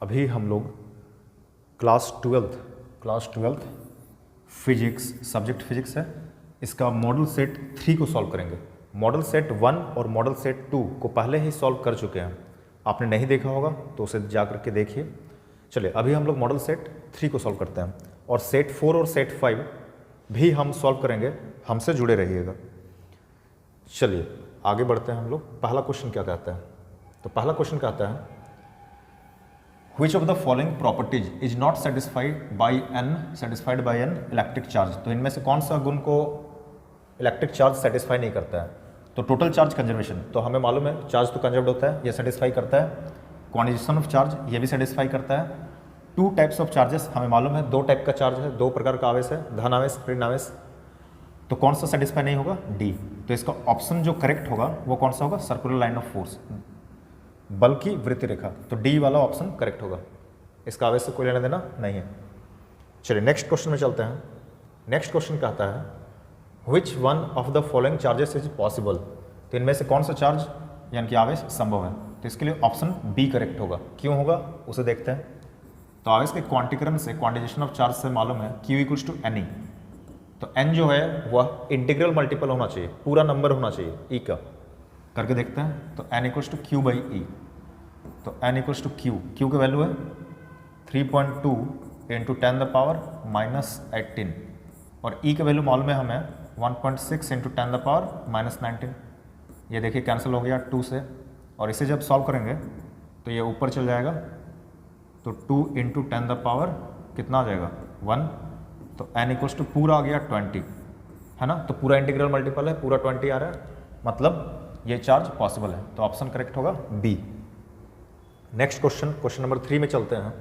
अभी हम लोग class twelfth physics, subject physics है, इसका मॉडल सेट 3 को सॉल्व करेंगे। मॉडल सेट 1 और मॉडल सेट 2 को पहले ही सॉल्व कर चुके हैं, आपने नहीं देखा होगा तो उसे जा करके देखिए। चलिए अभी हम लोग मॉडल सेट 3 को सॉल्व करते हैं और सेट 4 और सेट 5 भी हम सॉल्व करेंगे, हमसे जुड़े रहिएगा। चलिए आगे बढ़ते हैं हम लोग। पहला क्वेश्चन क्या कहता है, तो पहला क्वेश्चन कहता है Which of the following properties is not satisfied by an electric charge। तो इनमें से कौन सा गुण को इलेक्ट्रिक चार्ज सेटिस्फाई नहीं करता है। तो टोटल चार्ज कंजर्वेशन, तो हमें मालूम है चार्ज तो कंजर्व्ड होता है, ये सेटिस्फाई करता है। क्वांटिजेशन ऑफ चार्ज, ये भी सेटिस्फाई करता है। 2 टाइप्स ऑफ चार्जेस, हमें मालूम है 2 टाइप का चार्ज है, 2 प्रकार का आवेश है, धन आवेश, ऋण आवेश। तो कौन सा सेटिस्फाई नहीं होगा, डी। तो इसका ऑप्शन जो करेक्ट होगा वो कौन सा होगा, सर्कुलर लाइन ऑफ फोर्स, बल की वृत्ति रेखा। तो डी वाला ऑप्शन करेक्ट होगा, इसका आवेश से कोई लेना देना नहीं है। चलिए नेक्स्ट क्वेश्चन में चलते हैं। नेक्स्ट क्वेश्चन कहता है which one of the following charges is possible. तो इनमें से कौन सा चार्ज यानी कि आवेश संभव है। तो इसके लिए ऑप्शन बी करेक्ट होगा। क्यों होगा उसे देखते हैं। तो आवेश के क्वांटीकरण से, क्वांटिजेशन ऑफ चार्ज से मालूम है Q equals to N E. तो एन जो है वह इंटीग्रल मल्टीपल होना चाहिए, पूरा नंबर होना चाहिए ई का। करके देखते हैं। तो n equals to Q by E. तो n इक्वल्स टू क्यू की वैल्यू है 3.2 इंटू 10 द पावर -18 और e की वैल्यू मालूम है हमें 1.6 इंटू 10 द पावर -19। ये देखिए कैंसिल हो गया 2 से, और इसे जब सॉल्व करेंगे तो ये ऊपर चल जाएगा। तो 2 इंटू 10 द पावर कितना आ जाएगा 1। तो n इक्वल्स टू पूरा आ गया 20, है ना। तो पूरा इंटीग्रल मल्टीपल है, पूरा 20 आ रहा है, मतलब ये चार्ज पॉसिबल है। तो ऑप्शन करेक्ट होगा बी। नेक्स्ट क्वेश्चन नंबर 3 में चलते हैं।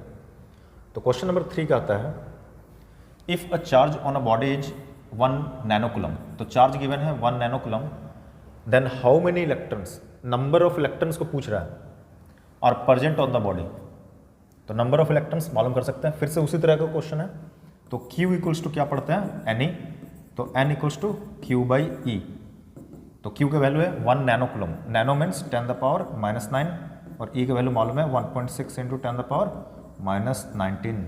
तो क्वेश्चन नंबर 3 कहता है if a charge on a body is 1 nanocoulomb. तो चार्ज गिवन है 1 nanocoulomb, then how many electrons, number of electrons को पूछ रहा है, और प्रेजेंट ऑन द बॉडी। तो नंबर ऑफ इलेक्ट्रॉन्स मालूम कर सकते हैं, फिर से उसी तरह का क्वेश्चन है। तो Q इक्वल्स टू क्या पढ़ते हैं एन ई। तो n equals to Q by E. तो Q का वैल्यू है 1 nanocoulomb, nano means 10 the power -9, और E का वैल्यू मालूम है 1.6 इंटू 10 द पावर -19।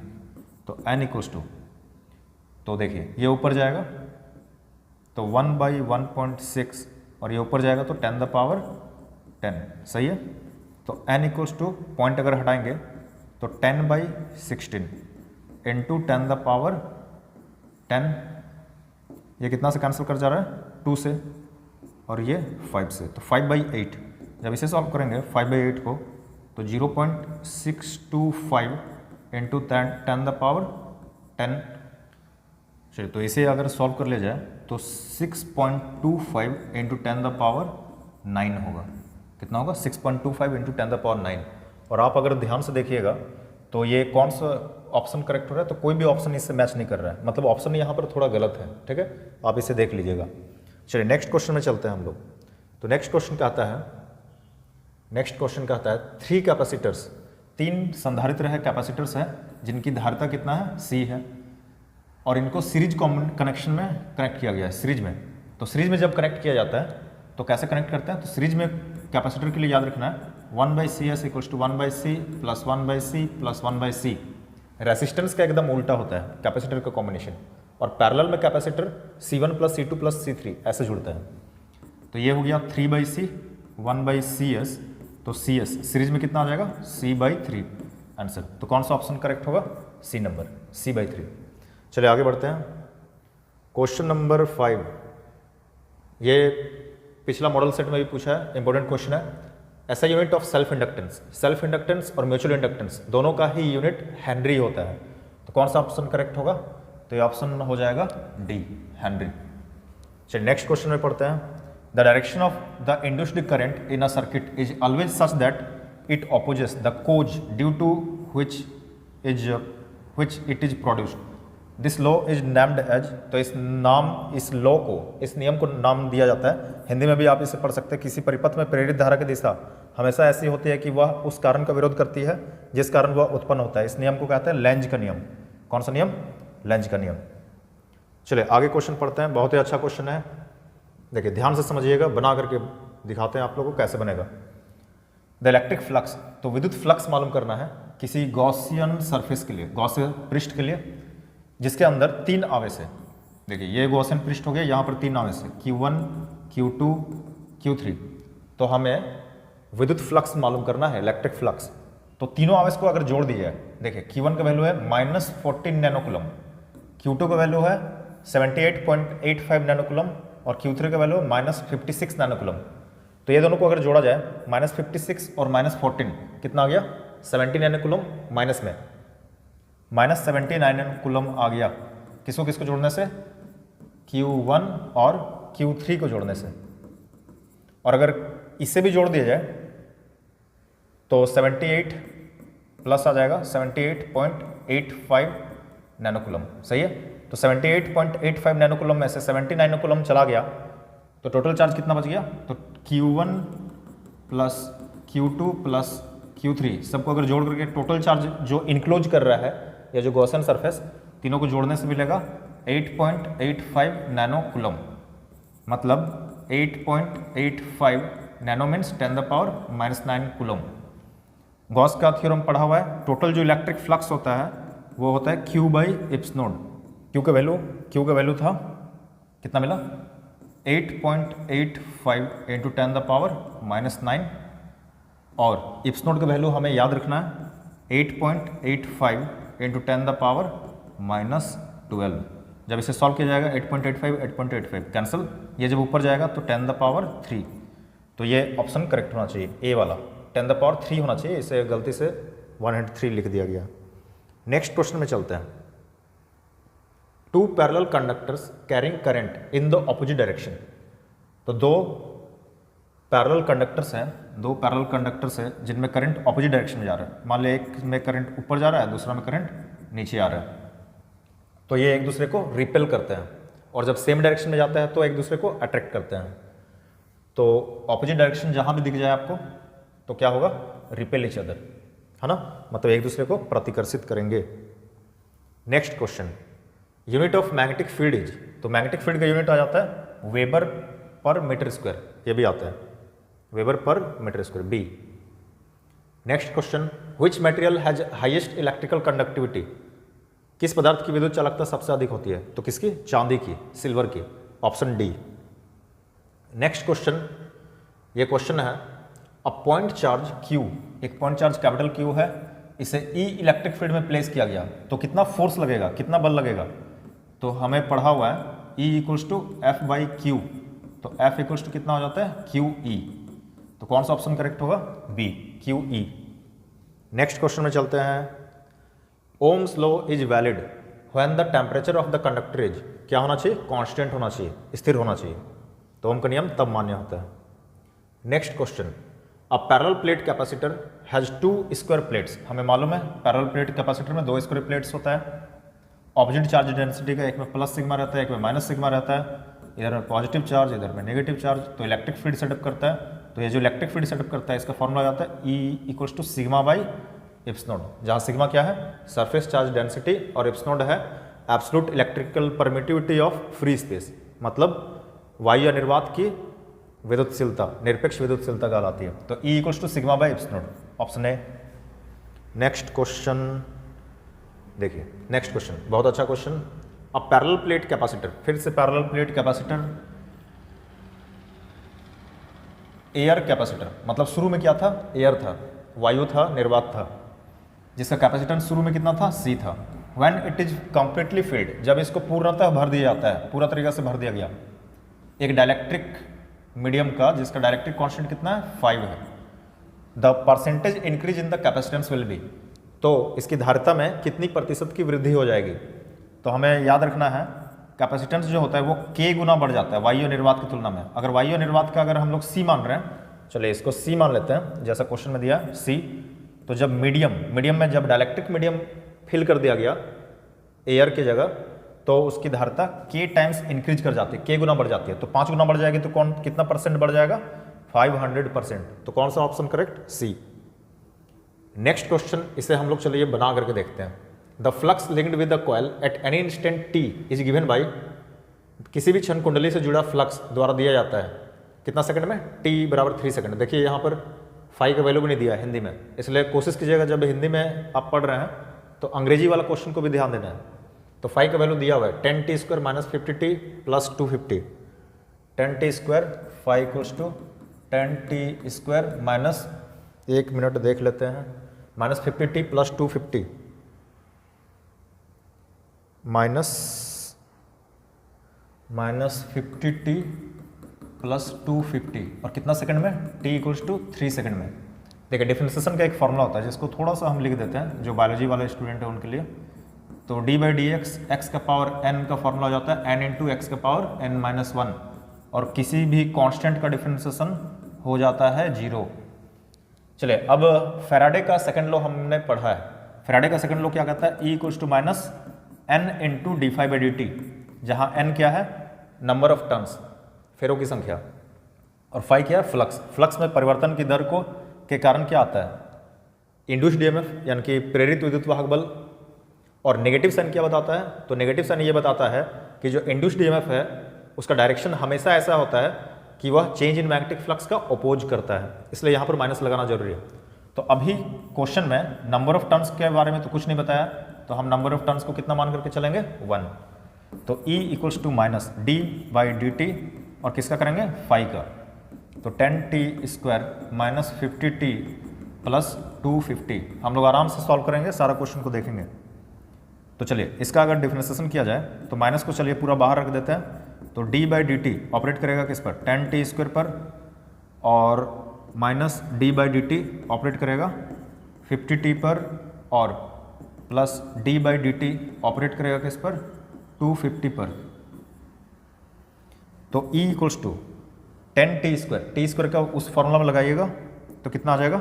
तो n इक्वल्स टू, तो देखिए ये ऊपर जाएगा तो 1 बाई 1.6 और ये ऊपर जाएगा तो 10 द पावर 10, सही है। तो n इक्वल्स टू पॉइंट अगर हटाएंगे तो 10 बाई 16 इंटू 10 द पावर 10, ये कितना से कैंसिल कर जा रहा है 2 से, और ये 5 से। तो 5/8 जब इसे सॉल्व करेंगे 5/8 को तो 0.625 इंटू 10 द पावर 10। चलिए तो इसे अगर सॉल्व कर लिया जाए तो 6.25 इंटू 10 द पावर 9 होगा। कितना होगा 6.25 इंटू 10 द पावर 9। और आप अगर ध्यान से देखिएगा तो ये कौन सा ऑप्शन करेक्ट हो रहा है, तो कोई भी ऑप्शन इससे मैच नहीं कर रहा है, मतलब ऑप्शन यहाँ पर थोड़ा गलत है, ठीक है, आप इसे देख लीजिएगा। चलिए नेक्स्ट क्वेश्चन में चलते हैं हम लोग। तो नेक्स्ट क्वेश्चन कहता है 3 कैपेसिटर्स, 3 संधारित्र है कैपेसिटर्स हैं जिनकी धारिता कितना है C है, और इनको सीरीज कनेक्शन में कनेक्ट किया गया है, सीरीज में। तो सीरीज में जब कनेक्ट किया जाता है तो कैसे कनेक्ट करते हैं, तो सीरीज में कैपेसिटर के लिए याद रखना है 1/CS equals to 1/C plus 1/C plus 1/C। Resistance का एकदम उल्टा होता है कैपेसिटर का कॉम्बिनेशन, और पैरेलल में capacitor C1 plus C2 plus C3 ऐसे जुड़ता है। तो ये हो गया 3/C 1/CS। तो CS सीरीज में कितना आ जाएगा C/3 आंसर। तो कौन सा ऑप्शन करेक्ट होगा, C नंबर, C/3। चलिए आगे बढ़ते हैं। क्वेश्चन नंबर 5, ये पिछला मॉडल सेट में भी पूछा है, इंपॉर्टेंट क्वेश्चन है। ऐसा यूनिट ऑफ सेल्फ इंडक्टेंस और म्यूचुअल इंडक्टेंस दोनों का ही यूनिट हेनरी होता है। तो कौन सा ऑप्शन करेक्ट होगा, तो ये ऑप्शन हो जाएगा डी, हेनरी। चलिए नेक्स्ट क्वेश्चन में पढ़ते हैं। The direction of the induced current in a circuit is always such that it opposes the cause due to which it is produced. This law is named as. तो इस law को, इस नियम को नाम दिया जाता है, हिंदी में भी आप इसे पढ़ सकते हैं, किसी परिपथ में प्रेरित धारा की दिशा हमेशा ऐसी होती है कि वह उस कारण का विरोध करती है जिस कारण वह उत्पन्न होता है। इस नियम को कहते हैं लेंज का नियम। कौन सा नियम, लेंज का नियम। चलिए आगे क्वेश्चन पढ़ते हैं, बहुत ही अच्छा क्वेश्चन है, देखिए ध्यान से समझिएगा, बना करके दिखाते हैं आप लोगों को कैसे बनेगा। द इलेक्ट्रिक फ्लक्स, तो विद्युत फ्लक्स मालूम करना है किसी गॉसियन सरफेस के लिए, गॉसियन पृष्ठ के लिए जिसके अंदर 3 आवेश है। देखिए ये गॉसियन पृष्ठ हो गया, यहाँ पर 3 आवेश है Q1, Q2, Q3। तो हमें विद्युत फ्लक्स मालूम करना है, इलेक्ट्रिक फ्लक्स। तो तीनों आवेश को अगर जोड़ दिया है, देखिए Q1 का वैल्यू है -14 नैनोकूलम, Q2 का वैल्यू है 78.85 नैनोकूलम और Q3 का वैल्यू है -56 नैनोकूलम। तो ये दोनों को अगर जोड़ा जाए, -56 और -14 कितना आ गया, 70 नैनोकूलम, माइनस में -70 नैनोकूलम आ गया। किसको किसको जोड़ने से, Q1 और Q3 को जोड़ने से। और अगर इसे भी जोड़ दिया जाए तो 78 प्लस आ जाएगा 78.85 नैनोकूलम, सही है। तो 78.85 नैनोकूलम में से 70 नैनोकूलम चला गया तो टोटल चार्ज कितना बच गया, तो Q1 plus Q2 plus Q3 सबको अगर जोड़ करके टोटल चार्ज जो इनक्लोज कर रहा है या जो गॉसियन सरफेस, तीनों को जोड़ने से मिलेगा 8.85 नैनोकूलम। मतलब 8.85 नैनो मीन्स 10⁻⁻⁹ कूलम। गॉस का थ्योरम पढ़ा हुआ है। टोटल जो इलेक्ट्रिक फ्लक्स होता है वो होता है Q/ε0। Q का वैल्यू था कितना मिला, 8.85 × 10⁻⁻⁹ और ε0 का वैल्यू हमें याद रखना है 8.85 × 10⁻⁻12। जब इसे सॉल्व किया जाएगा 8.85 कैंसिल, ये जब ऊपर जाएगा तो 10⁻3। तो ये ऑप्शन करेक्ट होना चाहिए, ए वाला 10⁻3 होना चाहिए, इसे गलती से 103 लिख दिया गया। नेक्स्ट क्वेश्चन में चलते हैं। 2 parallel conductors carrying current in the opposite direction. तो दो पैरेलल कंडक्टर्स हैं जिनमें करंट ऑपोजिट डायरेक्शन में जा रहा है। मान लो एक में करंट ऊपर जा रहा है, दूसरा में करंट नीचे आ रहा है। तो ये एक दूसरे को रिपेल करते हैं और जब सेम डायरेक्शन में जाता है तो एक दूसरे को अट्रैक्ट करते हैं। तो ऑपोजिट डायरेक्शन जहां भी दिख जाए आपको तो क्या होगा, रिपेल ईच अदर, है ना, मतलब एक दूसरे को प्रतिकर्षित करेंगे। Next question, unit of magnetic field is. तो मैग्नेटिक फील्ड का यूनिट आ जाता है वेबर पर मीटर स्क्वायर, ये भी आता है weber per metre square, B. Next question, which material has highest electrical conductivity. किस पदार्थ की विद्युत चालकता सबसे अधिक होती है, तो किसकी, चांदी की, सिल्वर की, ऑप्शन डी। नेक्स्ट क्वेश्चन, ये क्वेश्चन है अ पॉइंट चार्ज Q, एक पॉइंट चार्ज कैपिटल Q है, इसे E इलेक्ट्रिक फील्ड में प्लेस किया गया तो कितना फोर्स लगेगा, कितना बल लगेगा। तो हमें पढ़ा हुआ है E = F/Q, तो F = कितना हो जाता है, QE। तो कौन सा ऑप्शन करेक्ट होगा, बी, QE। नेक्स्ट क्वेश्चन में चलते हैं। Ohm's law is valid when the temperature of the conductor is, क्या होना चाहिए, कांस्टेंट होना चाहिए, स्थिर होना चाहिए। तो ओम का नियम तब मान्य होता है। Next question, a parallel plate capacitor has 2 square plates. हमें मालूम है पैरेलल प्लेट कैपेसिटर में 2 स्क्वायर प्लेट्स होता है। ऑपोजिट चार्ज डेंसिटी का एक में प्लस सिग्मा रहता है, एक में माइनस सिग्मा रहता है, इधर में पॉजिटिव चार्ज, इधर में नेगेटिव चार्ज। तो इलेक्ट्रिक फील्ड सेटअप करता है। तो ये जो इलेक्ट्रिक फील्ड सेटअप करता है इसका फॉर्मूला आता है E = σ/ε0, जहाँ सिग्मा क्या है, सरफेस चार्ज डेंसिटी, और ε0 है absolute electrical permittivity of free space, मतलब वायु अनिर्वात की विद्युतशीलता, निरपेक्ष विद्युतशीलता कहलाती है। तो E = σ/ε0, option A. Next question देखिए, नेक्स्ट क्वेश्चन बहुत अच्छा क्वेश्चन। अब पैरेलल प्लेट कैपेसिटर, फिर से parallel plate capacitor, air capacitor, मतलब शुरू में क्या था, एयर था, वायु था, निर्वात था, जिसका कैपेसिटेंस शुरू में कितना था, C था। When it is completely filled, जब इसको पूर्णतः भर दिया जाता है, पूरा तरीका से भर दिया गया एक डाइलेक्ट्रिक मीडियम का, जिसका डाइलेक्ट्रिक कांस्टेंट कितना है, 5 है। The percentage increase in the capacitance will be, तो इसकी धारिता में कितनी प्रतिशत की वृद्धि हो जाएगी। तो हमें याद रखना है कैपेसिटेंस जो होता है वो K गुना बढ़ जाता है वायु निर्वात की तुलना में। अगर वायु निर्वात का अगर हम लोग C मान रहे हैं, चलिए इसको C मान लेते हैं जैसा क्वेश्चन में दिया C। तो जब मीडियम में जब डाइलेक्ट्रिक मीडियम फिल कर दिया गया एयर की जगह, तो उसकी धारिता K टाइम्स इंक्रीज कर जाती है, K गुना बढ़ जाती है। तो 5 गुना बढ़ जाएगी तो कितना परसेंट बढ़ जाएगा, 500%। तो कौन सा option correct, C। Next question, इसे हम लोग चलिए बना करके देखते हैं। The flux linked with the coil at any instant t is given by, किसी भी क्षण कुंडली से जुड़ा फ्लक्स द्वारा दिया जाता है कितना सेकंड में, t = 3 सेकंड। देखिए यहाँ पर फाई का वैल्यू भी नहीं दिया है हिंदी में, इसलिए कोशिश कीजिएगा जब हिंदी में आप पढ़ रहे हैं तो अंग्रेजी वाला क्वेश्चन को भी ध्यान देना है। तो फाई का वैल्यू दिया हुआ है 10t² minus 50t plus 250, 10t² phi equals to 10t² minus, 1 minute देख लेते हैं, minus 50t plus 250 minus 50t plus 250 और कितना सेकंड में, t इक्वल्स टू 3 सेकंड में। देखिए डिफरेंशिएशन का एक फॉर्मूला होता है जिसको थोड़ा सा हम लिख देते हैं जो बायोलॉजी वाले स्टूडेंट हैं उनके लिए। तो d/dx x का पावर n का फॉर्मूला हो जाता है n इंटू एक्स का पावर n-1 और किसी भी कांस्टेंट का डिफरेंशिएशन हो जाता है 0। चलिए अब फैराडे का सेकंड लॉ हमने पढ़ा है। फैराडे का सेकंड लॉ क्या कहता है, E equals to minus n into d∅dt, जहाँ n क्या है, नंबर ऑफ टर्न्स, फेरों की संख्या, और फाई क्या है, फ्लक्स। फ्लक्स में परिवर्तन की दर को के कारण क्या आता है, इंड्यूस्ड ईएमएफ यानी कि प्रेरित विद्युत वाहक बल। और नेगेटिव साइन क्या बताता है, तो नेगेटिव साइन ये बताता है कि जो इंड्यूस्ड ईएमएफ है उसका डायरेक्शन हमेशा ऐसा होता है कि वह चेंज इन मैग्नेटिक फ्लक्स का अपोज करता है, इसलिए यहाँ पर माइनस लगाना जरूरी है। तो अभी क्वेश्चन में नंबर ऑफ टर्न्स के बारे में तो कुछ नहीं बताया, तो हम नंबर ऑफ टर्न्स को कितना मान करके चलेंगे, 1। तो E equals to minus d/dt और किसका करेंगे, फाई का। तो 10t² माइनस 50t प्लस 250 हम लोग आराम से सॉल्व करेंगे, सारा क्वेश्चन को देखेंगे। तो चलिए इसका अगर डिफरेंशिएशन किया जाए तो माइनस को चलिए पूरा बाहर रख देते हैं। तो d/dt ऑपरेट करेगा किस पर, 10t² पर, और माइनस d/dt ऑपरेट करेगा 50t पर, और प्लस d/dt ऑपरेट करेगा किस पर, 250 पर। तो E equals to 10t², t² का उस फॉर्मूला में लगाइएगा तो कितना आ जाएगा,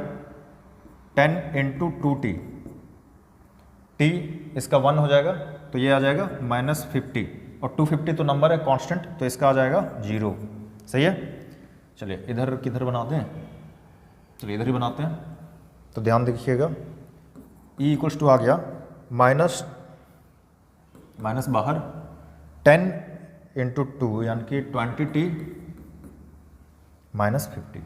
10 इंटू 2t, t इसका 1 हो जाएगा तो ये आ जाएगा माइनस 50, और 250 तो नंबर है कांस्टेंट तो इसका आ जाएगा 0। सही है। चलिए इधर किधर बनाते हैं, चलिए इधर ही बनाते हैं। तो ध्यान देखिएगा, E इक्वल्स टू आ गया माइनस बाहर 10 इंटू 2 यानी कि 20t माइनस 50,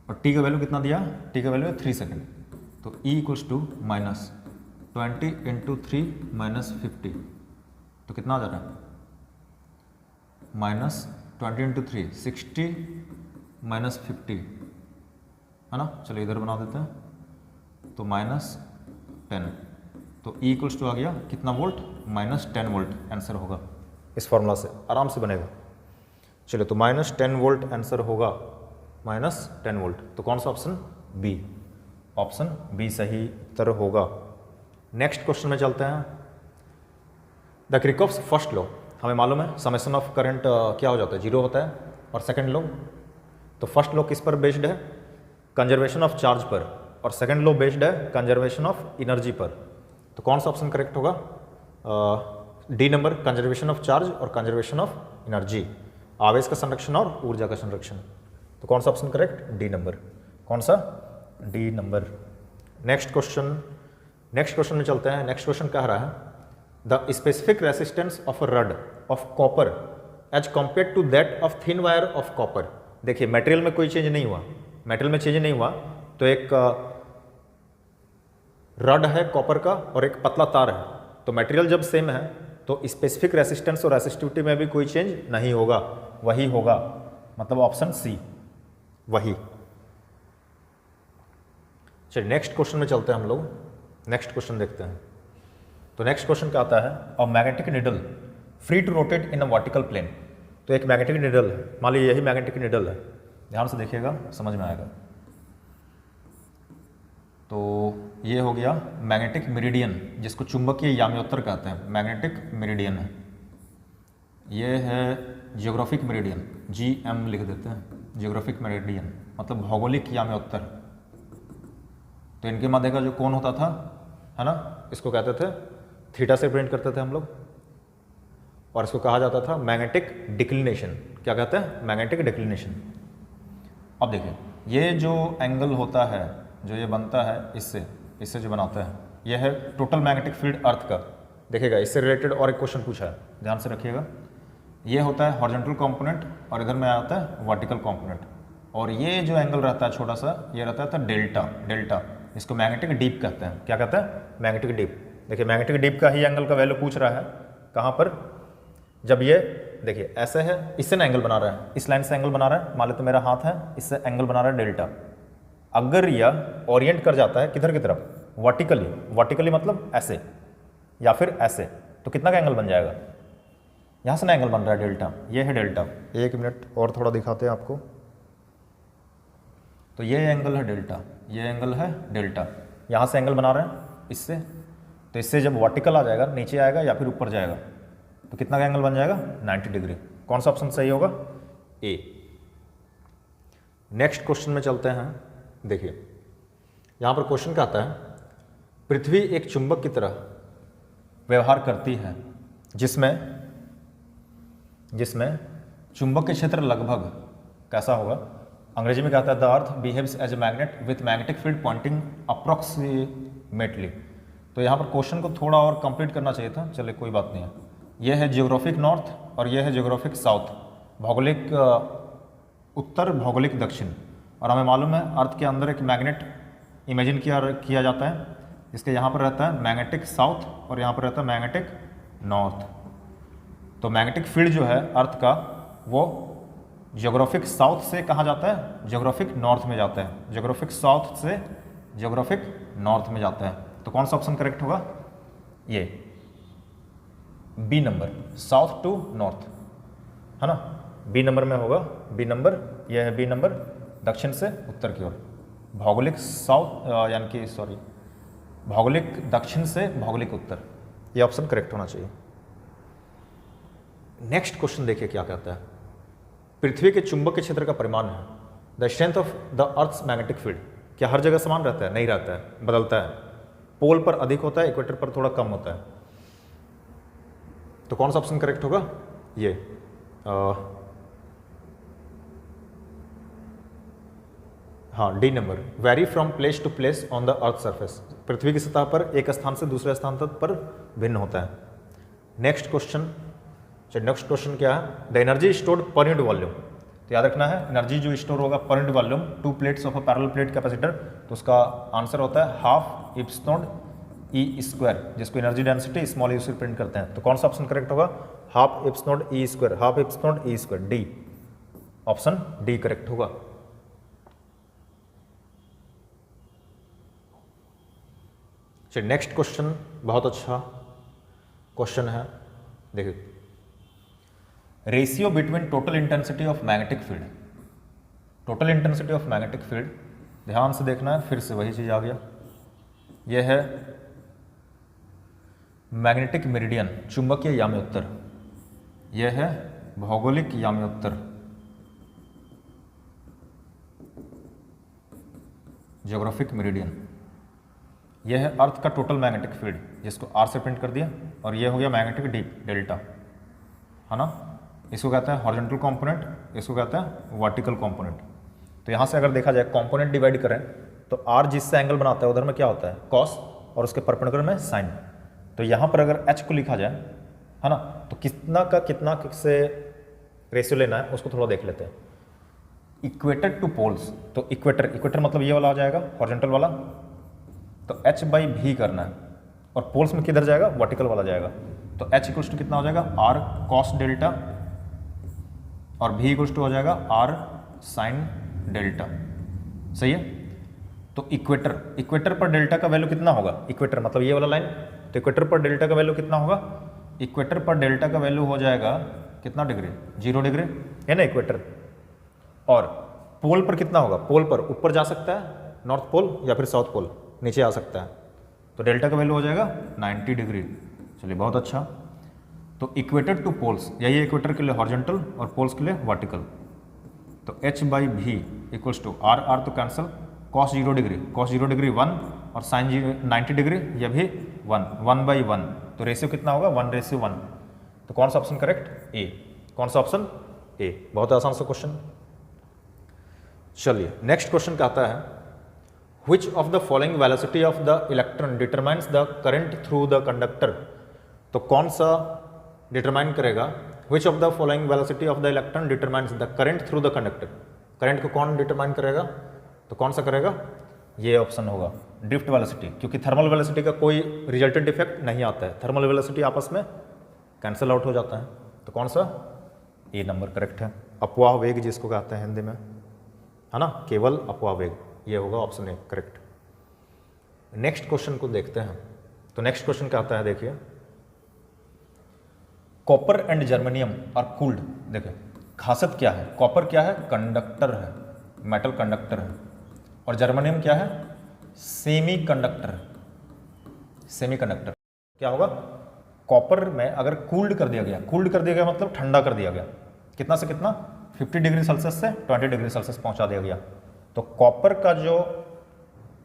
और t का वैल्यू कितना दिया, t का वैल्यू है 3 सेकेंड। तो E equals to minus 20 into 3 minus 50, तो कितना आ जा रहा है, माइनस 20 इंटू 3 60 माइनस 50 है ना। चलिए इधर बना देते हैं, तो माइनस 10। तो E इक्वल्स टू आ गया कितना वोल्ट, माइनस 10 वोल्ट आंसर होगा। इस फॉर्मूला से आराम से बनेगा। चलिए तो माइनस 10 वोल्ट आंसर होगा, माइनस 10 वोल्ट। तो कौन सा ऑप्शन, बी, ऑप्शन बी सही उत्तर होगा। नेक्स्ट क्वेश्चन में चलते हैं। द क्रिकॉफ्स फर्स्ट लॉ हमें मालूम है, समेशन ऑफ करंट क्या हो जाता है, 0 होता है। और सेकंड लॉ, तो फर्स्ट लॉ किस पर बेस्ड है, कंजर्वेशन ऑफ चार्ज पर, और सेकंड लॉ बेस्ड है कंजर्वेशन ऑफ एनर्जी पर। तो कौन सा ऑप्शन करेक्ट होगा, D number, conservation of charge और कंजर्वेशन ऑफ एनर्जी, आवेश का संरक्षण और ऊर्जा का संरक्षण। तो कौन सा ऑप्शन करेक्ट, डी नंबर। कौन सा, डी नंबर। नेक्स्ट क्वेश्चन में चलते हैं। नेक्स्ट क्वेश्चन कह रहा है, the specific resistance of a rod of copper as compare to that of thin wire of copper. देखिए मटेरियल में कोई चेंज नहीं हुआ, मटेरियल में चेंज नहीं हुआ, तो एक रड है कॉपर का और एक पतला तार है, तो मटेरियल जब सेम है तो स्पेसिफिक रेसिस्टेंस और रेसिस्टिविटी में भी कोई चेंज नहीं होगा, वही होगा, मतलब ऑप्शन सी वही। चलिए नेक्स्ट क्वेश्चन में चलते हैं हम लोग। नेक्स्ट क्वेश्चन देखते हैं। तो नेक्स्ट क्वेश्चन क्या आता है, a magnetic needle free to rotate in a vertical plane. तो एक मैग्नेटिक निडल है, मान लीजिए यही मैग्नेटिक निडल है, ध्यान से देखिएगा समझ में आएगा। तो ये हो गया मैग्नेटिक मेरिडियन, जिसको चुंबकीय याम्योत्तर कहते हैं, मैग्नेटिक मेरिडियन है। ये है जियोग्राफिक मेरिडियन, GM लिख देते हैं, जियोग्राफिक मेरिडियन मतलब भौगोलिक याम्योत्तर। तो इनके मध्य का जो कोण होता था, है ना, इसको कहते थे, थीटा से प्रिंट करते थे हम लोग, और इसको कहा जाता था मैग्नेटिक डिक्लिनेशन। क्या कहते हैं, मैग्नेटिक डिक्लिनेशन। अब देखिए ये जो एंगल होता है, जो ये बनता है, इससे जो बनाता है, ये है टोटल मैग्नेटिक फील्ड अर्थ का। देखिएगा इससे रिलेटेड और एक क्वेश्चन पूछा है, ध्यान से रखिएगा। ये होता है हॉरिजॉन्टल कंपोनेंट और इधर में आता है वर्टिकल कंपोनेंट, और ये जो एंगल रहता है छोटा सा, ये रहता था डेल्टा। डेल्टा इसको मैग्नेटिक डीप कहते हैं। क्या कहते हैं? Magnetic deep. देखिए मैग्नेटिक डीप का ही एंगल का वैल्यू पूछ रहा है कहाँ पर, जब ये देखिए ऐसे है, इससे ना एंगल बना रहा है, इस लाइन से एंगल बना रहा है, मान लेते मेरा हाथ है, इससे एंगल बना रहा है डेल्टा। अगर यह ओरिएंट कर जाता है किधर की तरफ, वर्टिकली, वर्टिकली मतलब ऐसे या फिर ऐसे, तो कितना का एंगल बन जाएगा, यहाँ से ना एंगल बन रहा है डेल्टा, ये है डेल्टा। एक मिनट और थोड़ा दिखाते हैं आपको। तो ये एंगल है डेल्टा, ये एंगल है डेल्टा, यहाँ से एंगल बना रहे हैं इससे, तो इससे जब वर्टिकल आ जाएगा, नीचे आएगा या फिर ऊपर जाएगा, तो कितना का एंगल बन जाएगा, 90 डिग्री। कौन सा ऑप्शन सही होगा, ए। नेक्स्ट क्वेश्चन में चलते हैं। देखिए यहाँ पर क्वेश्चन क्या आता है, पृथ्वी एक चुंबक की तरह व्यवहार करती है जिसमें चुंबक के क्षेत्र लगभग कैसा होगा, अंग्रेजी में कहता है the earth behaves as a magnet with magnetic field pointing approximately. तो यहाँ पर क्वेश्चन को थोड़ा और कंप्लीट करना चाहिए था, चलिए कोई बात नहीं है। यह है जियोग्राफिक नॉर्थ और यह है जियोग्राफिक साउथ, भौगोलिक उत्तर, भौगोलिक दक्षिण। और हमें मालूम है अर्थ के अंदर एक मैग्नेट इमेजिन किया जाता है, इसके यहाँ पर रहता है मैग्नेटिक साउथ और यहाँ पर रहता है मैग्नेटिक नॉर्थ। तो मैग्नेटिक फील्ड जो है अर्थ का वो जियोग्राफिक साउथ से कहाँ जाता है, जियोग्राफिक नॉर्थ में जाता है, जियोग्राफिक साउथ से जियोग्राफिक नॉर्थ में जाता है। तो कौन सा ऑप्शन करेक्ट होगा, ये B number, south to north, है ना, बी नंबर में होगा, बी नंबर, यह है बी नंबर, दक्षिण से उत्तर की ओर, भौगोलिक साउथ यानी कि सॉरी भौगोलिक दक्षिण से भौगोलिक उत्तर, ये ऑप्शन करेक्ट होना चाहिए। नेक्स्ट क्वेश्चन देखिए क्या कहता है, पृथ्वी के चुंबक के क्षेत्र का परिमाण है the strength of the earth's magnetic field. क्या हर जगह समान रहता है, नहीं रहता है, बदलता है, पोल पर अधिक होता है, इक्वेटर पर थोड़ा कम होता है। तो कौन सा ऑप्शन करेक्ट होगा, ये हाँ D number, vary from place to place on the earth surface, पृथ्वी की सतह पर एक स्थान से दूसरे स्थान तक पर भिन्न होता है। नेक्स्ट क्वेश्चन, नेक्स्ट क्वेश्चन क्या है, the energy stored per unit volume. तो याद रखना है एनर्जी जो स्टोर होगा per unit volume, 2 plates of a parallel plate capacitor, तो उसका आंसर होता है हाफ इप्सिलॉन ई स्क्वायर, जिसको एनर्जी डेंसिटी स्मॉल यू से प्रिंट करते हैं। तो कौन सा ऑप्शन करेक्ट होगा, half epsilon E square, half epsilon E square, D, option D correct होगा। चलिए नेक्स्ट क्वेश्चन बहुत अच्छा क्वेश्चन है। देखिए ratio between total intensity of magnetic field, total intensity of magnetic field, ध्यान से देखना है, फिर से वही चीज आ गया, यह है मैग्नेटिक मेरिडियन, चुंबकीय याम्योत्तर, यह है भौगोलिक याम्योत्तर, जियोग्राफिक मेरिडियन, यह है अर्थ का टोटल मैग्नेटिक फील्ड, जिसको आर से प्रिंट कर दिया, और यह हो गया मैग्नेटिक डीप, डेल्टा, है ना, इसको कहते हैं हॉरिजॉन्टल कंपोनेंट, इसको कहते हैं वर्टिकल कंपोनेंट। तो यहाँ से अगर देखा जाए कंपोनेंट डिवाइड करें तो आर जिससे एंगल बनाता है उधर में क्या होता है, कॉस, और उसके परपेंडिकुलर में साइन। तो यहाँ पर अगर एच को लिखा जाए, है ना, तो कितना से रेशियो लेना है उसको थोड़ा देख लेते हैं। इक्वेटर टू पोल्स, तो इक्वेटर मतलब ये वाला आ जाएगा हॉरिजॉन्टल वाला, तो एच बाई भी करना है, और पोल्स में किधर जाएगा, वर्टिकल वाला जाएगा। तो एच इक्वल्स टू कितना हो जाएगा, आर कॉस डेल्टा, और भी इक्वल्स टू हो जाएगा आर साइन डेल्टा, सही है। तो इक्वेटर पर डेल्टा का वैल्यू कितना होगा, इक्वेटर मतलब ये वाला लाइन, तो इक्वेटर पर डेल्टा का वैल्यू कितना होगा, इक्वेटर पर डेल्टा का वैल्यू हो जाएगा कितना डिग्री, 0 डिग्री, है ना इक्वेटर। और पोल पर कितना होगा, पोल पर ऊपर जा सकता है नॉर्थ पोल या फिर साउथ पोल, नीचे आ सकता है, तो डेल्टा का वैल्यू हो जाएगा 90 डिग्री। चलिए बहुत अच्छा। तो इक्वेटर टू पोल्स, यही इक्वेटर के लिए हॉरिजॉन्टल और पोल्स के लिए वर्टिकल, तो h बाई भी इक्वल्स टू आर तो कैंसिल, कॉस 0 डिग्री 1, और साइन 90 डिग्री यह भी 1 बाई 1, तो रेशियो कितना होगा 1:1। तो कौन सा ऑप्शन करेक्ट, ए, कौन सा ऑप्शन, ए, बहुत आसान सा क्वेश्चन। चलिए नेक्स्ट क्वेश्चन कहता है, which of the following velocity of the electron determines the current through the conductor. तो कौन सा डिटरमाइन करेगा, which of the following velocity of the electron determines the current through the conductor, current को कौन determine करेगा? तो कौन सा करेगा? ये ऑप्शन होगा ड्रिफ्ट वेलोसिटी, क्योंकि थर्मल वेलोसिटी का कोई रिजल्टेंट इफेक्ट नहीं आता है, थर्मल वेलोसिटी आपस में कैंसिल आउट हो जाता है। तो कौन सा? ए नंबर करेक्ट है। अपवाह वेग जिसको कहते हैं हिंदी में, है ना, केवल अपवाह वेग, ये होगा option A correct. Next question को देखते हैं। तो नेक्स्ट क्वेश्चन क्या आता है, देखिए, copper and germanium are cooled. देखिए खासियत क्या है, कॉपर क्या है? कंडक्टर है, मेटल कंडक्टर है, और जर्मेनियम क्या है? Semi conductor. सेमी कंडक्टर क्या होगा? कॉपर में अगर कूल्ड कर दिया गया, कूल्ड कर दिया गया मतलब ठंडा कर दिया गया, कितना से कितना? 50 डिग्री सेल्सियस से 20 डिग्री सेल्सियस पहुंचा दिया गया, तो कॉपर का जो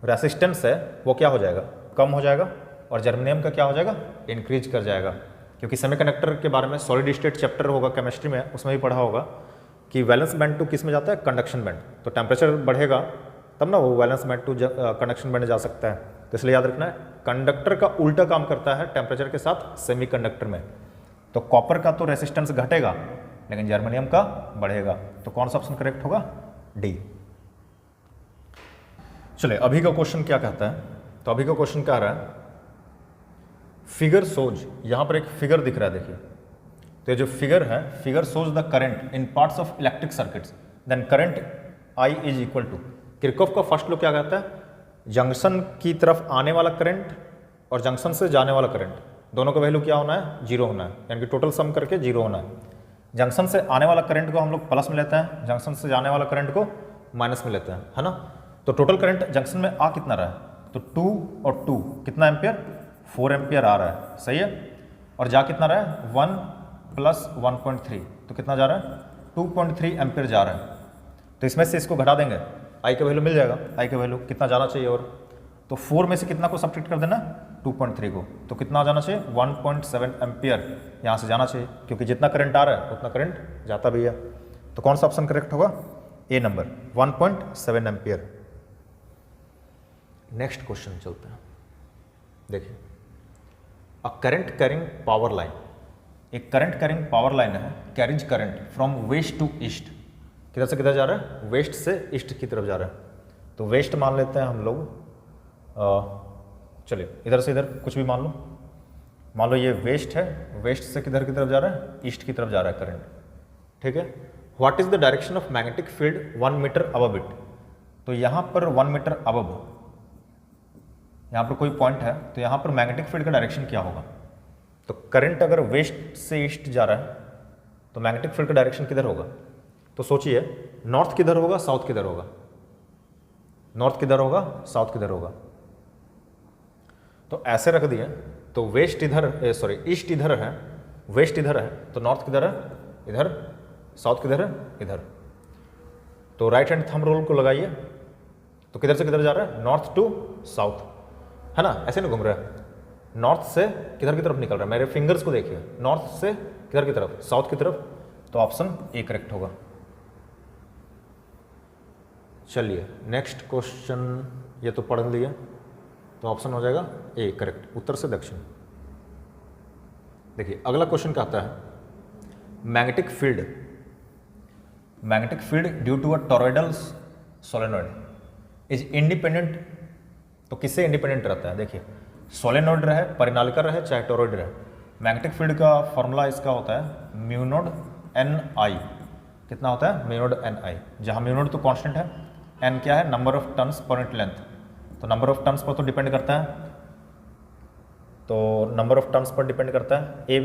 रेसिस्टेंस है वो क्या हो जाएगा? कम हो जाएगा, और जर्मेनियम का क्या हो जाएगा? इंक्रीज कर जाएगा। क्योंकि सेमीकंडक्टर के बारे में सॉलिड स्टेट चैप्टर होगा केमिस्ट्री में, उसमें भी पढ़ा होगा कि वैलेंस बैंड टू किस में जाता है? Conduction band. तो टेम्परेचर बढ़ेगा तब ना वो valence band to conduction band जा सकता है। तो इसलिए याद रखना है, कंडक्टर का उल्टा काम करता है टेम्परेचर के साथ सेमीकंडक्टर में। तो कॉपर का तो रेसिस्टेंस घटेगा, लेकिन जर्मेनियम का बढ़ेगा। तो कौन सा ऑप्शन करेक्ट होगा? डी। चलिए अभी का क्वेश्चन क्या कहता है। तो अभी का क्वेश्चन क्या आ रहा है, फिगर सोज, यहां पर एक फिगर दिख रहा है, देखिए। तो ये जो फिगर है, figure shows the current in parts of electric circuits, then current I is equal to, Kirchhoff का फर्स्ट लॉ क्या कहता है? जंक्शन की तरफ आने वाला करंट और जंक्शन से जाने वाला करंट, दोनों का वैल्यू क्या होना है? जीरो होना है, यानी कि टोटल सम करके जीरो होना है। जंक्शन से आने वाला करंट को हम लोग प्लस में लेते हैं, जंक्शन से जाने वाला करंट को माइनस में लेते हैं, है ना। तो टोटल करंट जंक्शन में आ कितना रहा है? तो 2 और 2 कितना एम्पियर? 4 एम्पियर आ रहा है, सही है। और जा कितना रहा है? 1 प्लस 1.3, तो कितना जा रहा है? 2.3 एम्पियर जा रहा है। तो इसमें से इसको घटा देंगे, आई का वैल्यू मिल जाएगा। आई का वैल्यू कितना जाना चाहिए? और तो 4 में से कितना को सब्ट्रैक्ट कर देना? 2.3 को, तो कितना जाना चाहिए? 1.7 एम्पियर यहाँ से जाना चाहिए, क्योंकि जितना करंट आ रहा है उतना करंट जाता भी है। तो कौन सा ऑप्शन करेक्ट होगा? A number, 1.7 ampere. Next question चलते हैं, देखिए, a current carrying power line, एक करंट कैरिंग पावर लाइन है, carries current from west to east. किधर से किधर जा रहा है? वेस्ट से ईस्ट की तरफ जा रहा है। तो वेस्ट मान लेते हैं हम लोग, चलिए इधर से इधर कुछ भी मान लो ये वेस्ट है, वेस्ट से किधर की तरफ जा रहा है? ईस्ट की तरफ जा रहा है करंट, ठीक है। What is the direction of magnetic field 1 metre above it? तो यहाँ पर 1 मीटर अबव, यहाँ पर कोई पॉइंट है, तो यहाँ पर मैग्नेटिक फील्ड का डायरेक्शन क्या होगा? तो करंट अगर वेस्ट से ईस्ट जा रहा है तो मैग्नेटिक फील्ड का डायरेक्शन किधर होगा? तो सोचिए, नॉर्थ किधर होगा, साउथ किधर होगा? नॉर्थ किधर होगा, साउथ किधर होगा? तो ऐसे रख दिए, तो वेस्ट इधर, सॉरी ईस्ट इधर है, वेस्ट इधर है, तो नॉर्थ किधर है? इधर, साउथ किधर है? इधर। तो राइट हैंड थंब रूल को लगाइए, तो किधर से किधर जा रहा है? नॉर्थ टू साउथ, है ना, ऐसे नहीं घूम रहा है। नॉर्थ से किधर की तरफ निकल रहा है? मेरे फिंगर्स को देखिए, नॉर्थ से किधर की तरफ? साउथ की तरफ। तो ऑप्शन ए करेक्ट होगा। चलिए नेक्स्ट क्वेश्चन, ये तो पढ़ लिए, तो ऑप्शन हो जाएगा ए करेक्ट, उत्तर से दक्षिण। देखिए अगला क्वेश्चन क्या आता है, magnetic field, magnetic field due to a toroidal solenoid is independent. तो किससे इंडिपेंडेंट रहता है? देखिए सोलेनॉइड रहे, परिनालिका रहे, चाहे टॉरॉइड रहे, मैग्नेटिक फील्ड का फॉर्मूला इसका होता है म्यू नॉट एन आई। कितना होता है? म्यू नॉट एन आई, जहाँ म्यू नॉट तो कांस्टेंट है, एन क्या है? Number of turns per unit length. तो नंबर ऑफ टर्न्स पर तो डिपेंड करता है, तो number of turns per depend करता है, ए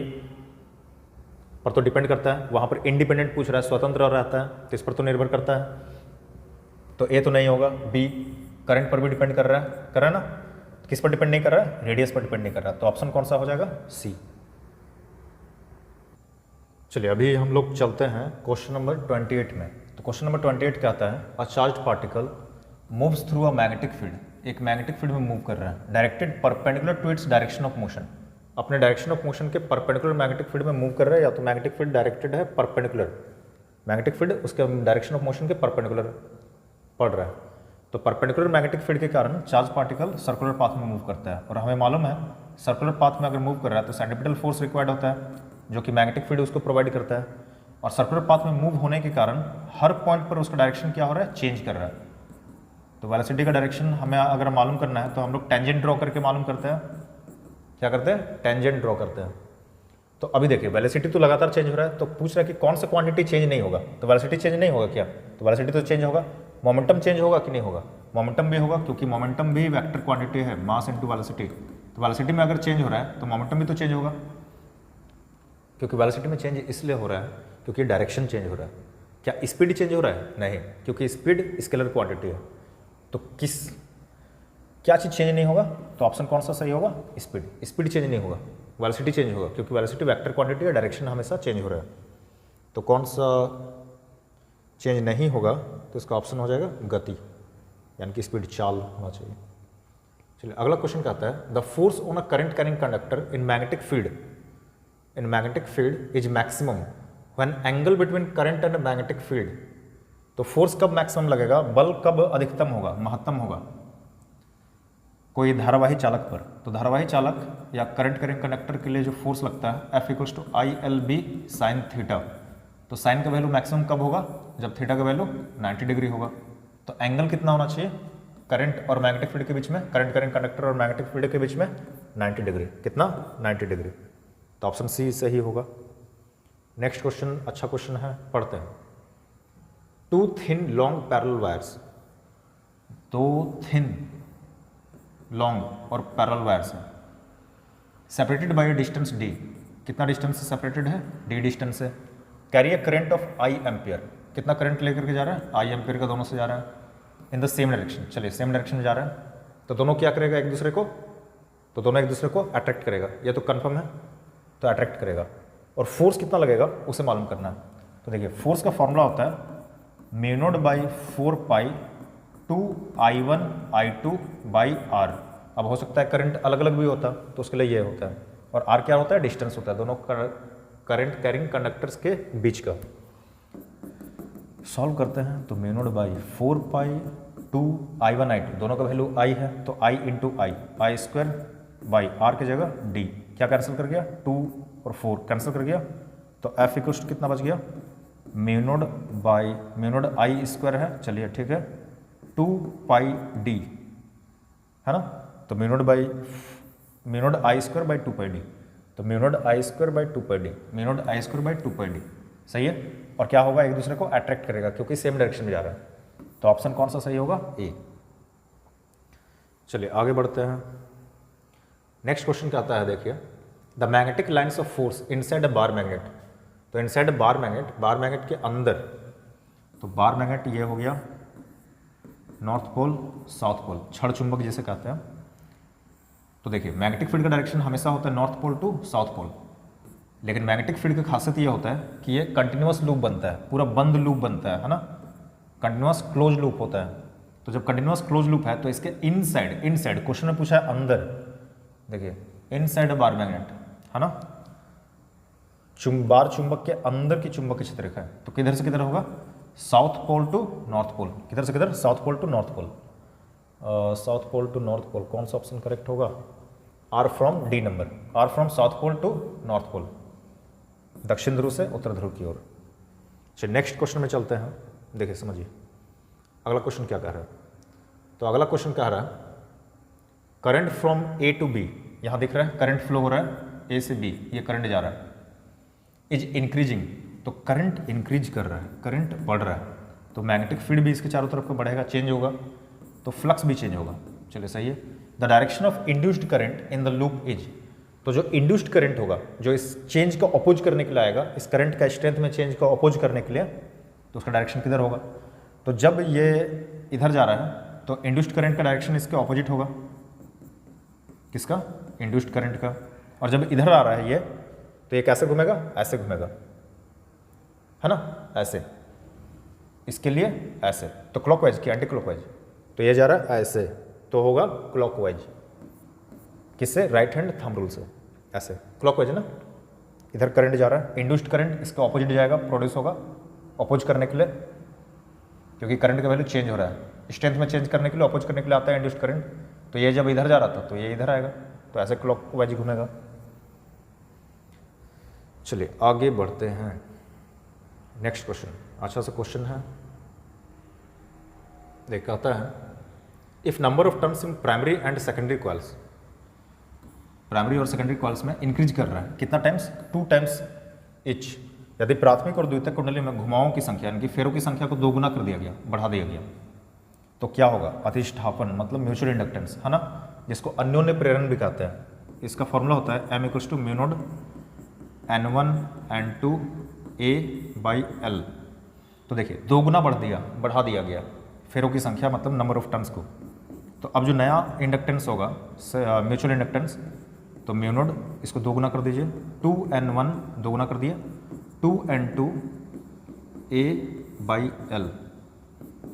पर तो डिपेंड करता है। वहाँ पर इंडिपेंडेंट पूछ रहा है, स्वतंत्र रहता है, तो इस पर तो निर्भर करता है, तो ए तो नहीं होगा। बी करंट पर भी डिपेंड कर रहा है ना, किस पर डिपेंड नहीं कर रहा है? रेडियस पर डिपेंड नहीं कर रहा, तो ऑप्शन कौन सा हो जाएगा? सी। चलिए अभी हम लोग चलते हैं क्वेश्चन नंबर 28 में। तो क्वेश्चन नंबर 28 क्या आता है, a charge particle moves through a magnetic field, एक मैग्नेटिक फील्ड में मूव कर रहा है, directed perpendicular to its direction of motion, अपने डायरेक्शन ऑफ मोशन के परपेंडिकुलर मैग्नेटिक फील्ड में मूव कर रहा है, या तो मैग्नेटिक फील्ड डायरेक्टेड है परपेंडिकुलर, मैग्नेटिक फील्ड उसके डायरेक्शन ऑफ मोशन के परपेंडिकुलर पड़ रहा है। तो परपेंडिकुलर मैग्नेटिक फील्ड के कारण चार्ज पार्टिकल सर्कुलर पाथ में मूव करता है, और हमें मालूम है सर्कुलर पाथ में अगर मूव कर रहा है तो सेंट्रीपिटल फोर्स रिक्वायर्ड होता है, जो कि मैग्नेटिक फील्ड उसको प्रोवाइड करता है। और सर्कुलर पाथ में मूव होने के कारण हर पॉइंट पर उसका डायरेक्शन क्या हो रहा है, चेंज कर रहा है। तो वेलोसिटी का डायरेक्शन हमें अगर मालूम करना है तो हम लोग टेंजेंट ड्रॉ करके मालूम करते हैं। क्या करते हैं, टेंजेंट ड्रॉ करते हैं। तो अभी देखिए वेलोसिटी तो लगातार चेंज हो रहा है, तो पूछ रहा है कि कौन सा क्वांटिटी चेंज नहीं होगा, तो वेलोसिटी चेंज नहीं होगा क्या, तो वेलोसिटी तो चेंज होगा। मोमेंटम चेंज होगा कि नहीं होगा, मोमेंटम भी होगा, क्योंकि मोमेंटम भी वेक्टर क्वांटिटी है, मास इनटू वेलोसिटी। तो वेलोसिटी में अगर चेंज हो रहा है तो मोमेंटम भी तो चेंज होगा, क्योंकि वेलोसिटी में चेंज इसलिए हो रहा है क्योंकि डायरेक्शन चेंज हो रहा है। क्या स्पीड चेंज हो रहा है, नहीं, क्योंकि स्पीड स्केलर क्वांटिटी है। तो क्या चीज़ चेंज नहीं होगा, तो ऑप्शन कौन सा सही होगा, स्पीड चेंज नहीं होगा, वेलोसिटी चेंज होगा, क्योंकि वेलोसिटी वेक्टर क्वांटिटी है, डायरेक्शन हमेशा चेंज हो रहा है। तो कौन सा चेंज नहीं होगा, तो इसका ऑप्शन हो जाएगा गति, यानी कि स्पीड, चाल होना चाहिए। चलिए अगला क्वेश्चन कहता है the force on a current carrying conductor in magnetic field is maximum when angle between current and magnetic field. तो फोर्स कब मैक्सिमम लगेगा, बल कब अधिकतम होगा, महत्तम होगा कोई धारावाही चालक पर। तो धारावाही चालक या करंट कैरिंग कंडक्टर के लिए जो फोर्स लगता है F=ILB साइन थीटा। तो साइन का वैल्यू मैक्सिमम कब होगा, जब थीटा का वैल्यू 90 डिग्री होगा। तो एंगल कितना होना चाहिए करंट और मैग्नेटिक फील्ड के बीच में, करंट कैरिंग कंडक्टर और मैग्नेटिक फील्ड के बीच में 90 डिग्री। कितना, 90 डिग्री। तो ऑप्शन सी सही होगा। नेक्स्ट क्वेश्चन अच्छा क्वेश्चन है, पढ़ते हैं। Two thin long parallel wires, दो थिन लॉन्ग और पैरेलल वायर्स हैं, सेपरेटेड बाय डिस्टेंस d। कितना डिस्टेंस से सेपरेटेड है, d डिस्टेंस से। Carry a current of I ampere, कितना करंट लेकर के जा रहा है, I एम्पियर का दोनों से जा रहा है इन द सेम डायरेक्शन। चलिए सेम डायरेक्शन में जा रहा है, तो दोनों क्या करेगा एक दूसरे को, तो दोनों एक दूसरे को अट्रैक्ट करेगा, ये तो कंफर्म है, तो अट्रैक्ट करेगा। और फोर्स कितना लगेगा उसे मालूम करना है। तो देखिए फोर्स का फॉर्मूला होता है μ0/4π 2I1I2/r। अब हो सकता है करंट अलग अलग भी होता, तो उसके लिए ये होता है, और r क्या होता है, डिस्टेंस होता है दोनों करंट कैरिंग कंडक्टर्स के बीच का। सॉल्व करते हैं, तो μ0/4π 2I1I2, दोनों का वैल्यू I है, तो I × I² r की जगह d, क्या कैंसिल कर गया, 2 और 4 कैंसिल कर गया, तो F = कितना बच गया, μ0I² है, चलिए ठीक है, 2πd है ना, तो μ0I²/2πd, तो μ0I²/2πd सही है। और क्या होगा, एक दूसरे को अट्रैक्ट करेगा क्योंकि सेम डायरेक्शन में जा रहा है। तो ऑप्शन कौन सा सही होगा, ए। चलिए आगे बढ़ते हैं। नेक्स्ट क्वेश्चन क्या आता है, देखिए the magnetic lines of force inside a bar magnet. तो इनसाइड बार मैग्नेट के अंदर, तो बार मैग्नेट ये हो गया नॉर्थ पोल साउथ पोल, छड़ चुंबक जिसे कहते हैं। तो देखिए मैग्नेटिक फील्ड का डायरेक्शन हमेशा होता है north pole to south pole, लेकिन मैग्नेटिक फील्ड की खासियत ये होता है कि ये कंटिन्यूअस लूप बनता है, पूरा बंद लूप बनता है ना, कंटिन्यूअस क्लोज लूप होता है। तो जब कंटिन्यूअस क्लोज लूप है तो इसके इनसाइड क्वेश्चन में पूछा है अंदर, देखिए इनसाइड बार मैग्नेट है ना, बार चुंबक के अंदर की चुंबकीय क्षेत्र रेखा है, तो किधर से किधर होगा, south pole to north pole, किधर से किधर, south pole to north pole. South pole to north pole, कौन सा ऑप्शन करेक्ट होगा, are from D number, are from south pole to north pole, दक्षिण ध्रुव से उत्तर ध्रुव की ओर। चलिए नेक्स्ट क्वेश्चन में चलते हैं, देखिए समझिए अगला क्वेश्चन क्या कह रहा है। तो अगला क्वेश्चन कह रहा है current from A to B, यहाँ दिख रहा है करंट फ्लो हो रहा है ए से बी, ये करंट जा रहा है, इज इंक्रीजिंग, तो करंट इंक्रीज कर रहा है, करंट बढ़ रहा है, तो मैग्नेटिक फील्ड भी इसके चारों तरफ को बढ़ेगा, चेंज होगा, तो फ्लक्स भी चेंज होगा। चलिए सही है। The direction of induced current in the loop is, तो जो इंड्यूस्ड करंट होगा, जो इस चेंज को अपोज करने के लिए आएगा, इस करंट का स्ट्रेंथ में चेंज को अपोज करने के लिए, तो उसका डायरेक्शन किधर होगा। तो जब ये इधर जा रहा है तो इंड्यूस्ड करंट का डायरेक्शन इसके ऑपोजिट होगा, किसका, इंड्यूस्ड करंट का। और जब इधर आ रहा है ये, तो ये कैसे घूमेगा, ऐसे घूमेगा है ना, ऐसे, इसके लिए ऐसे, तो क्लॉकवाइज की एंटी क्लॉकवाइज, तो ये जा रहा है ऐसे, तो होगा क्लॉकवाइज, किससे, राइट हैंड थंब रूल से, ऐसे क्लॉकवाइज ना। इधर करंट जा रहा है, इंड्यूस्ड करंट इसका ऑपोजिट जाएगा, प्रोड्यूस होगा अपोज करने के लिए, क्योंकि करंट का वैल्यू चेंज हो रहा है, स्ट्रेंथ में चेंज करने के लिए, अपोज करने के लिए आता है इंड्यूस्ड करंट। तो ये जब इधर जा रहा था तो ये इधर आएगा, तो ऐसे क्लॉकवाइज घूमेगा। चलिए आगे बढ़ते हैं। नेक्स्ट क्वेश्चन अच्छा सा क्वेश्चन है, देख कहता है if number of turns in primary and secondary coils, primary और सेकेंडरी कॉइल्स में इंक्रीज कर रहा है कितना टाइम्स, 2 टाइम्स इच। यदि प्राथमिक और द्वितीयक कुंडली में घुमावों की संख्या यानी कि फेरों की संख्या को 2 गुना कर दिया गया, बढ़ा दिया गया, तो क्या होगा, अधिष्ठापन मतलब म्यूचुअल इंडक्टेंस है ना, जिसको अन्योन्य प्रेरण भी कहते हैं। इसका फॉर्मूला होता है m equals to mu naught N1 N2 A/L। तो देखिए 2 गुना बढ़ा दिया गया फेरों की संख्या मतलब नंबर ऑफ टर्न्स को। तो अब जो नया इंडक्टेंस होगा म्यूचुअल इंडक्टेंस, तो म्यू नॉट इसको 2 गुना कर दीजिए, 2N1 2 गुना कर दिया, 2N2 A/L।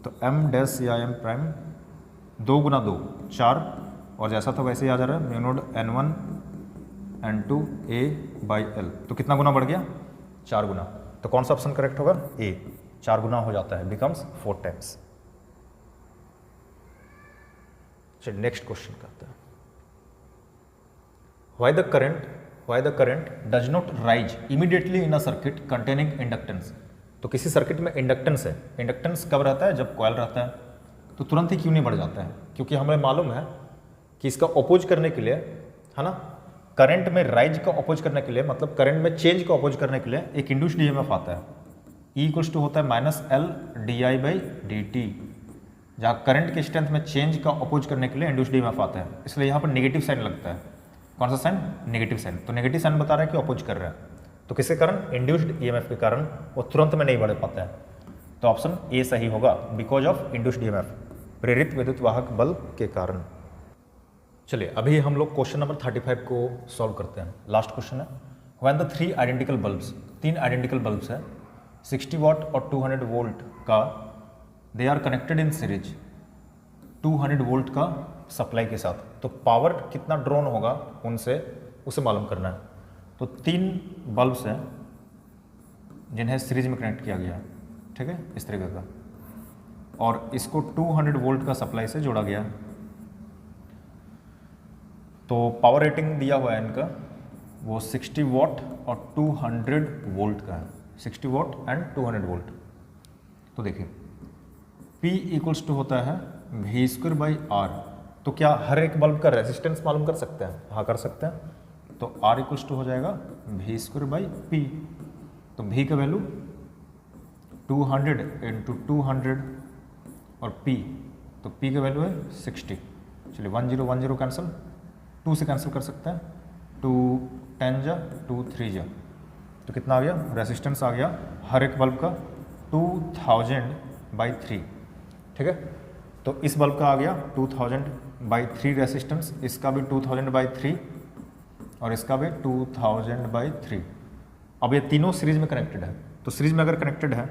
तो m डैश या m प्राइम 2 गुना 2 4, और जैसा था वैसे ही आ जा रहा है mu naught N1 N2 A/L। तो कितना गुना बढ़ गया, 4 गुना। तो कौन सा ऑप्शन करेक्ट होगा, ए, 4 गुना हो जाता है, बिकम्स 4 टाइम्स। चलिए नेक्स्ट क्वेश्चन करते हैं, why the current does not rise immediately in a circuit containing inductance। तो किसी सर्किट में इंडक्टेंस है, इंडक्टेंस कब रहता है, जब कॉइल रहता है, तो तुरंत ही क्यों नहीं बढ़ जाता है, क्योंकि हमें मालूम है कि इसका अपोज करने के लिए है ना, करंट में राइज का अपोज करने के लिए मतलब करंट में चेंज का अपोज करने के लिए एक इंड्यूस्ड ईएमएफ आता है, E इक्वल्स टू होता है -L/di/dt, जहाँ करंट के स्ट्रेंथ में चेंज का अपोज करने के लिए इंड्यूस्ड ईएमएफ आता है, इसलिए यहाँ पर नेगेटिव साइन लगता है। कौन सा साइन, नेगेटिव साइन। तो नेगेटिव साइन बता रहा है कि अपोज कर रहा है, तो किसके कारण, इंड्यूस्ड ईएमएफ के कारण वो तुरंत में नहीं बढ़ पाता है। तो ऑप्शन ए सही होगा, बिकॉज ऑफ इंड्यूस्ड ईएमएफ, प्रेरित विद्युत वाहक बल के कारण। चलिए अभी हम लोग क्वेश्चन नंबर 35 को सॉल्व करते हैं, लास्ट क्वेश्चन है। When the 3 identical bulbs, 3 identical bulbs है 60 वाट और 200 वोल्ट का, they are connected in series 200 volt का सप्लाई के साथ, तो पावर कितना ड्रॉन होगा उनसे, उसे मालूम करना है। तो 3 बल्ब्स हैं जिन्हें सीरीज में कनेक्ट किया गया, ठीक है, इस तरीके का, और इसको 200 वोल्ट का सप्लाई से जोड़ा गया। तो पावर रेटिंग दिया हुआ है इनका, वो 60 वाट और 200 वोल्ट का है, 60 वाट एंड 200 वोल्ट। तो देखिए P इक्वल्स टू होता है V²/R। तो क्या हर एक बल्ब का रेजिस्टेंस मालूम कर सकते हैं, हाँ कर सकते हैं। तो R इक्वल्स टू हो जाएगा V²/P। तो V का वैल्यू 200 × 200 और P, तो P का वैल्यू है 60। चलिए 1 0 1 0 कैंसिल, 2 से कैंसिल कर सकते हैं, 2 10 जा 2 3 जा, तो कितना आ गया, रेजिस्टेंस आ गया हर एक बल्ब का 2000/3, ठीक है। तो इस बल्ब का आ गया 2000/3 रेजिस्टेंस, इसका भी 2000/3 और इसका भी 2000/3। अब ये तीनों सीरीज में कनेक्टेड है, तो सीरीज में अगर कनेक्टेड है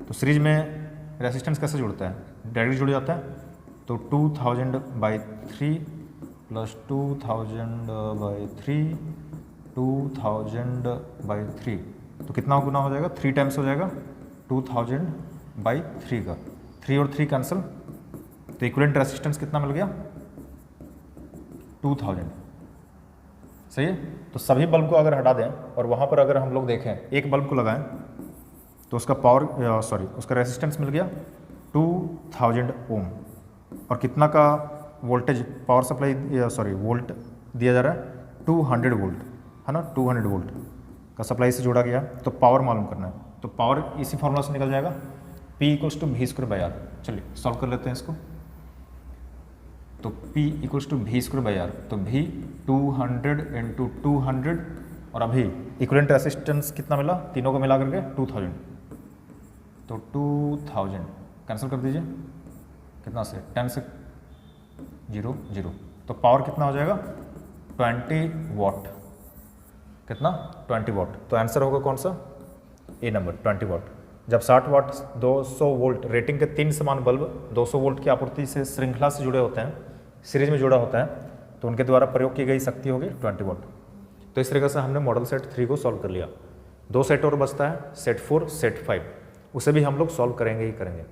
तो सीरीज में रेजिस्टेंस कैसे जुड़ता है, डायरेक्ट जुड़ जाता है। तो 2000/3 प्लस 2000/3 2000/3, तो कितना गुना हो जाएगा, 3 टाइम्स हो जाएगा 2000/3 का, 3 और 3 कैंसिल, तो इक्विवेलेंट रेजिस्टेंस कितना मिल गया, 2000। सही है। तो सभी बल्ब को अगर हटा दें और वहाँ पर अगर हम लोग देखें एक बल्ब को लगाएं तो उसका उसका रेजिस्टेंस मिल गया 2000 ओम, और कितना का वोल्टेज पावर सप्लाई वोल्ट दिया जा रहा है, 200 वोल्ट है ना, 200 वोल्ट का सप्लाई से जोड़ा गया। तो पावर मालूम करना है, तो पावर इसी फॉर्मूला से निकल जाएगा, P इक्वल्स टू V²/R। चलिए सॉल्व कर लेते हैं इसको। तो P इक्वल्स टू V²/R, तो V 200 × 200 और अभी इक्विवेलेंट रेजिस्टेंस कितना मिला, तीनों को मिला करके 2000, तो 2000 कैंसिल कर दीजिए, कितना से 10 से 0 0, तो पावर कितना हो जाएगा 20 वाट, कितना 20 वाट। तो आंसर होगा कौन सा, ए नंबर 20 वाट। जब 60 वाट 200 वोल्ट रेटिंग के 3 समान बल्ब 200 वोल्ट की आपूर्ति से श्रृंखला से जुड़े होते हैं, सीरीज में जुड़ा होता है, तो उनके द्वारा प्रयोग की गई शक्ति होगी 20 वाट। तो इस तरीके से हमने मॉडल सेट 3 को सॉल्व कर लिया। 2 सेट और बचता है, सेट 4 सेट 5, उसे भी हम लोग सॉल्व करेंगे ही करेंगे।